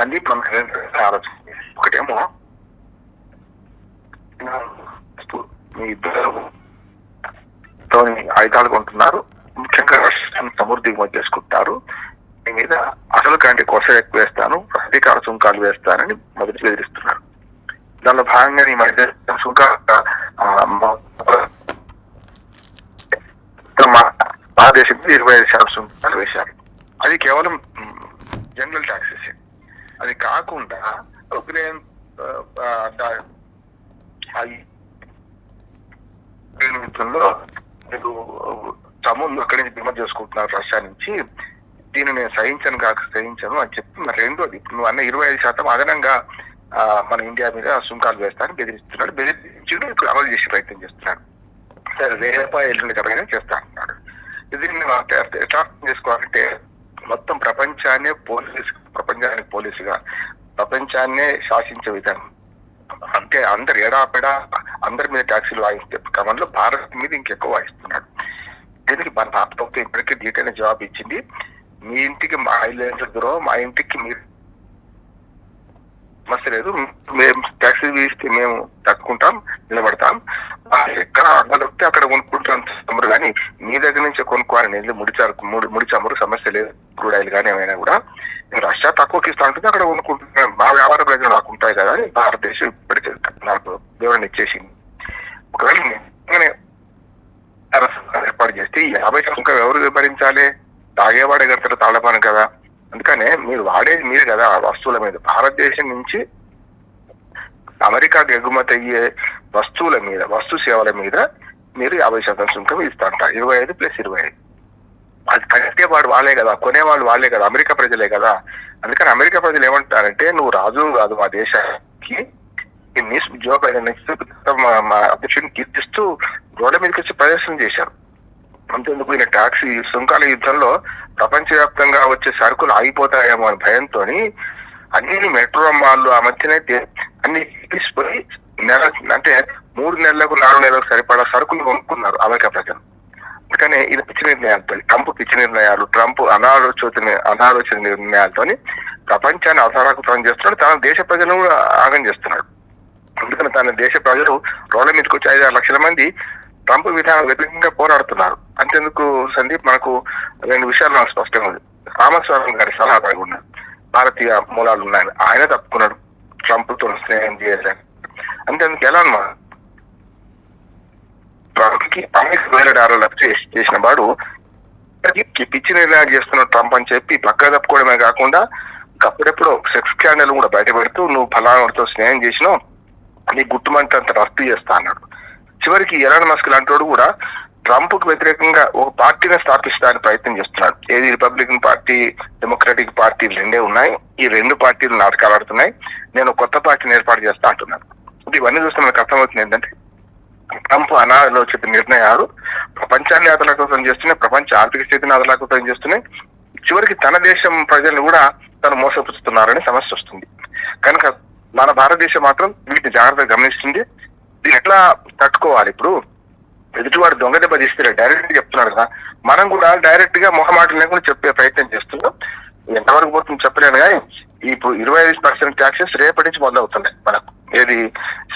సందీప్ మనం ఆలోచన ఒకటేమో మీ ఇద్దరు ఆయుధాలు కొంటున్నారు, ముఖ్యంగా రష్యాను సముద్ర దిగుమతి చేసుకుంటున్నారు, మీ మీద అసలు కంటే కొస ఎక్కువ వేస్తాను, అధికార సుంకాలు వేస్తానని మొదటి బెదిరిస్తున్నారు. దానిలో భాగంగా ఈ మధ్య భారతదేశం 25% సుంకాలు వేశారు. అది కేవలం జనరల్ ట్యాక్సెస్. అది కాకుండా ఉక్రెయిన్ యుద్ధంలో మీరు సముద్రం అక్కడి నుంచి దిగుమతి చేసుకుంటున్నారు రష్యా నుంచి, దీన్ని నేను సహించను అని చెప్పి మరి రెండోది ఇప్పుడు నువ్వు అన్న 25% అదనంగా మన ఇండియా మీద సుంకాలు వేస్తానని బెదిరిస్తున్నాడు. బెదిరించుడు ఇప్పుడు అమలు చేసే ప్రయత్నం చేస్తున్నాడు. సరే రేప ఎల్లుండి కనుక చేస్తా అంటున్నాడు. దీన్ని ఎట్లా చేసుకోవాలంటే మొత్తం ప్రపంచాన్నే పోలీసుగా ప్రపంచాన్నే శాసించే విధానం. అంటే అందరు ఎడాపెడా అందరి మీద ట్యాక్సీలు వాయిస్తే క్రమంలో భారత్ మీద ఇంకెక్కువ వాయిస్తున్నాడు. దీనికి మన ప్రభుత్వం ఇప్పటికే డీటెయిల్ జవాబు ఇచ్చింది. మీ ఇంటికి మా ఇల్లు మా ఇంటికి మీరు సమస్య లేదు, మేము ట్యాక్సీ వేస్తే మేము తట్టుకుంటాం, నిలబడతాం, ఎక్కడ అడ్డొస్తే అక్కడ కొనుక్కుంటాం తమ్ముడు, కానీ మీ దగ్గర నుంచే కొనుక్కోవాలని ముడి చమురు సమస్య లేదు. క్రూడ్ ఆయిల్ కానీ ఏమైనా కూడా రష్యా తక్కువకి ఇస్తా ఉంటుంది, అక్కడ కొనుక్కుంటున్నాం, మా వ్యాపార ప్రజలు నాకు ఉంటాయి కదా అని భారతదేశం ఇప్పటికే నాకు వివరణ ఇచ్చేసింది. ఒకవేళ ఏర్పాటు చేస్తే ఈ 50% ఇంకా ఎవరు భరించాలి? తాగేవాడే కడతారు తాళపాను కదా. అందుకనే మీరు వాడేది మీరు కదా వస్తువుల మీద. భారతదేశం నుంచి అమెరికాకు ఎగుమతి అయ్యే వస్తువుల మీద, వస్తు సేవల మీద మీరు 50% సుంకం ఇస్తాంట. 25+25. అది కట్టేవాడు వాళ్ళే కదా, కొనేవాళ్ళు వాళ్ళే కదా, అమెరికా ప్రజలే కదా. అందుకని అమెరికా ప్రజలు ఏమంటారంటే నువ్వు రాజు కాదు మా దేశానికి, జో బైడెన్ మా అధ్యక్షుడిని కీర్తిస్తూ రోడ్ల మీదకి వచ్చి ప్రదర్శన చేశారు. అంతేందుకు ఈయన ట్యాక్సీ సుంకాల యుద్ధంలో ప్రపంచవ్యాప్తంగా వచ్చే సరుకులు ఆగిపోతాయేమో అని భయంతో అన్ని మెట్రో మాల్లు ఆ మధ్యనైతే అన్ని తీసిపోయి అంటే 3 నెలలకు 4 నెలలకు సరిపడా సరుకులు కొనుక్కున్నారు అమెరికా ప్రజలు. అందుకనే ఇది పిచ్చి నిర్ణయాలతో, ట్రంప్ అనాలోచన నిర్ణయాలతో ప్రపంచాన్ని అతలాకుతలం చేస్తున్నాడు, తన దేశ ప్రజలను కూడా ఆగం చేస్తున్నాడు. అందుకని తన దేశ ప్రజలు రోడ్ల మీదకి వచ్చి 5-6 లక్షల మంది ట్రంప్ విధానం వ్యతిరేకంగా పోరాడుతున్నారు. అంతేందుకు సందీప్ మనకు 2 విషయాలు నాకు స్పష్టంగా ఉంది. రామస్వామి గారి సలహాదారు ఉన్నారు, భారతీయ మూలాలు ఉన్నాయని, ఆయన తప్పుకున్నాడు ట్రంప్ తో స్నేహం చేయాలని. అంతేందుకు ఎలా అన్నమాట ట్రంప్కి $1,000 చేసిన వాడు పిచ్చి నిర్ణయాలు చేస్తున్న ట్రంప్ అని చెప్పి పక్క తప్పుకోవడమే కాకుండా అప్పుడెప్పుడు సెక్స్ స్కాండల్ కూడా బయట పెడుతూ నువ్వు ఫలానాతో స్నేహం చేసినావు నీ గుట్టుమంటంత రద్దు చేస్తా అన్నాడు. చివరికి ఎలాన్ మస్క్ లాంటి కూడా ట్రంప్ కు వ్యతిరేకంగా ఒక పార్టీని స్థాపించడానికి ప్రయత్నం చేస్తున్నాడు. ఏది రిపబ్లికన్ పార్టీ, డెమోక్రటిక్ పార్టీ 2 ఉన్నాయి. ఈ 2 పార్టీలు నాటకాలు ఆడుతున్నాయి, నేను కొత్త పార్టీని ఏర్పాటు చేస్తా అంటున్నాను. ఇవన్నీ చూస్తే మనకు అర్థమవుతుంది ఏంటంటే ట్రంప్ అనాలోచిత నిర్ణయాలు ప్రపంచాన్ని అతలాకుతం చేస్తున్నాయి, ప్రపంచ ఆర్థిక స్థితిని అతలాకుతం చేస్తున్నాయి, చివరికి తన దేశం ప్రజలను కూడా తను మోసపుచ్చుతున్నారని సమస్య వస్తుంది. కనుక మన భారతదేశం మాత్రం వీటిని జాగ్రత్తగా గమనిస్తుంది. ఇది ఎట్లా తట్టుకోవాలి? ఇప్పుడు ఎదుటివాడు దొంగ దెబ్బ తీస్తే డైరెక్ట్ చెప్తున్నాడు కదా, మనం కూడా డైరెక్ట్ గా మొహమాటం లేకుండా చెప్పే ప్రయత్నం చేస్తున్నాం. ఎంతవరకు పోతుంది చెప్పలేను, కానీ ఇప్పుడు 25% ట్యాక్సెస్ రేపటి నుంచి మొదలవుతున్నాయి మనకు. ఏది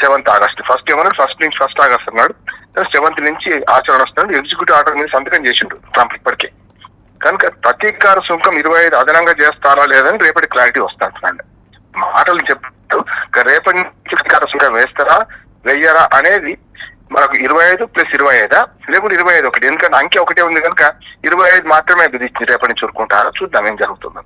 7th ఆగస్ట్, ఫస్ట్ ఏమన్నాడు, ఫస్ట్ ఆగస్ట్ అన్నాడు, 7th నుంచి ఆచరణ వస్తున్నాడు. ఎగ్జిక్యూటివ్ ఆర్డర్ మీద సంతకం చేసిండు ట్రంప్ ఇప్పటికే. కనుక ప్రతీకార సుంకం 25 అదనంగా చేస్తారా లేదని రేపటి క్లారిటీ వస్తాడు. మాటలు చెప్తూ రేపటి నుంచి ప్రతీకార సుంకం వేస్తారా వెయ్యరా అనేది మనకు 25+25 లేకుంటే 25 ఒకటి, ఎందుకంటే అంకె ఒకటే ఉంది కనుక 25 మాత్రమే విధించి రేపటి నుంచి ఊరుకుంటారా, చూద్దాం ఏం జరుగుతుందో.